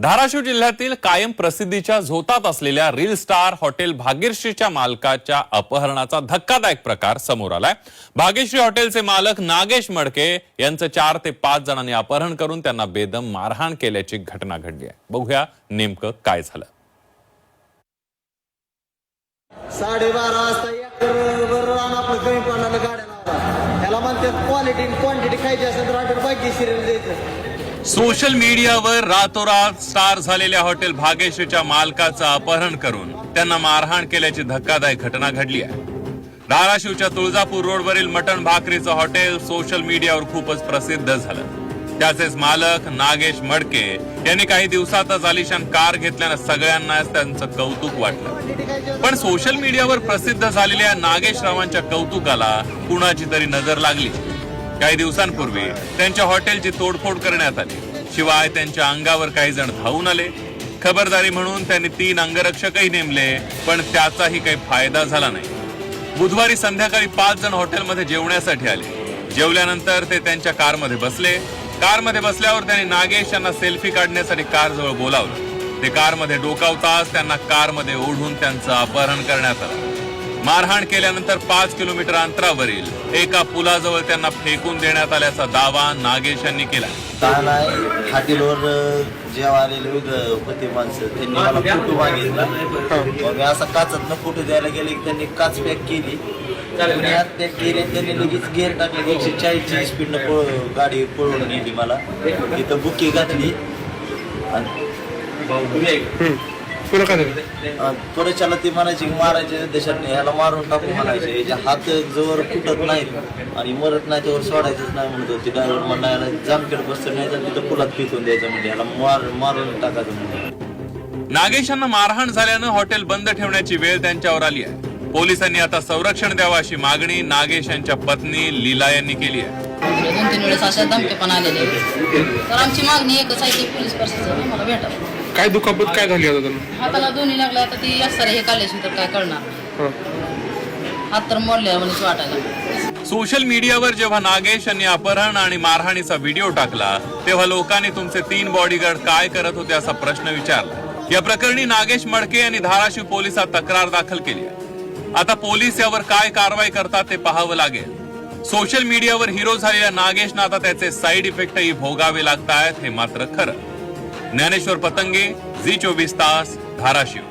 धाराशिव जिल्ह्यातील कायम प्रसिद्धीच्या झोतात असलेल्या रील स्टार हॉटेल भाग्यश्रीच्या मालकाच्या अपहरणाचा धक्कादायक प्रकार समोर आलाय। भाग्यश्री हॉटेलचे मालक नागेश मडके यांचं 4 ते 5 जणांनी अपहरण करून त्यांना बेदम मारहाण केल्याची घटना घडली आहे। बघूया नेमकं काय झालं। 12:30 वाजता आपलं कमी पडणाऱ्या गाड्या लावला त्याला म्हणतात क्वालिटी क्वांटिटी खायची असेल तर हॉटेल भाग्यश्री द्यायचं। सोशल मीडियावर रातोरात स्टार झालेल्या हॉटेल भाग्यश्रीच्या मालकाचं अपहरण करून त्यांना मारहाण केल्याची धक्कादायक घटना घडली आहे। धाराशिवच्या तुळजापूर रोडवरील मटण भाकरीचं हॉटेल सोशल मीडियावर खूपच प्रसिद्ध झालं। त्याचेच मालक नागेश मडके यांनी काही दिवसातच आलिशान कार घेतल्यानं सगळ्यांनाच त्यांचं कौतुक वाटलं। पण सोशल मीडियावर प्रसिद्ध झालेल्या नागेश रावांच्या कौतुकाला कुणाची तरी नजर लागली। काही दिवसांपूर्वी त्यांच्या हॉटेलची तोडफोड करण्यात आली। शिवाय त्यांच्या अंगावर काही जण धावून आले। खबरदारी म्हणून त्यांनी 3 अंगरक्षकही नेमले, पण त्याचाही काही फायदा झाला नाही। बुधवारी संध्याकाळी 5 जण हॉटेलमध्ये जेवण्यासाठी आले। जेवल्यानंतर ते त्यांच्या कारमध्ये बसले। कारमध्ये बसल्यावर त्यांनी नागेश यांना सेल्फी काढण्यासाठी कारजवळ बोलावलं। ते कारमध्ये डोकावताच त्यांना कारमध्ये ओढून त्यांचं अपहरण करण्यात आलं। मारहाण केल्यानंतर 5 किलोमीटर अंतरावरील एका पुलाजवळ त्यांना फेकून देण्यात आल्याचा दावा नागेश यांनी केला। हॉटेलवर जेव्हा आलेले होते माणसं त्यांनी मला फोटो मागितला। मग असा काचातनं फोटो द्यायला गेले की त्यांनी काच पॅक केली। पॅक केली त्यांनी लगेच गेअर टाकले। 140ची स्पीडनं गाडी पळून गेली। मला तिथं बुकी घातली पुढच्याला ती म्हणायची मारायचे देशात ह्याला मारून टाकू म्हणायचे। याच्या हात जवळ फुटत नाहीत आणि मरत नाही त्यावर सोडायचंच नाही म्हणत होती। ड्रायव्हर म्हणायला जामखेड बसतं नाही तर तिथं पुलात फेकून द्यायचं म्हणजे ह्याला मारून टाकायचं म्हणजे। नागेशांना मारहाण झाल्यानं हॉटेल बंद ठेवण्याची वेळ त्यांच्यावर आली आहे। पोलिसांनी आता संरक्षण द्यावं अशी मागणी नागेश यांच्या पत्नी लीला यांनी केली आहे। 2-3 वेळेस अशा धमके पण आलेले तर आमची मागणी एकच आहे की पोलीस प्रशासन मला भेटावं। काय दुखापत काय झाली आता त्यांना? हाताला दोन्ही लागला। आता ती असणार हे काढल्याशी तर काय करणार। हात तर मोडले म्हणजे वाटायला। सोशल मीडियावर जेव्हा नागेश यांनी अपहरण आणि मारहाणीचा व्हिडिओ टाकला तेव्हा लोकांनी तुमचे 3 बॉडीगार्ड काय करत होते असा प्रश्न विचारला। या प्रकरणी नागेश मडके यांनी धाराशिव पोलिसात तक्रार दाखल केली आहे। आता पोलीस यावर काय कारवाई करतात ते पाहावं लागेल। सोशल मीडियावर हिरो झालेल्या नागेशना आता त्याचे साईड इफेक्टही भोगावे लागतायत हे मात्र खरं। ज्ञानेश्वर पतंगे, झी 24 तास, धाराशिव।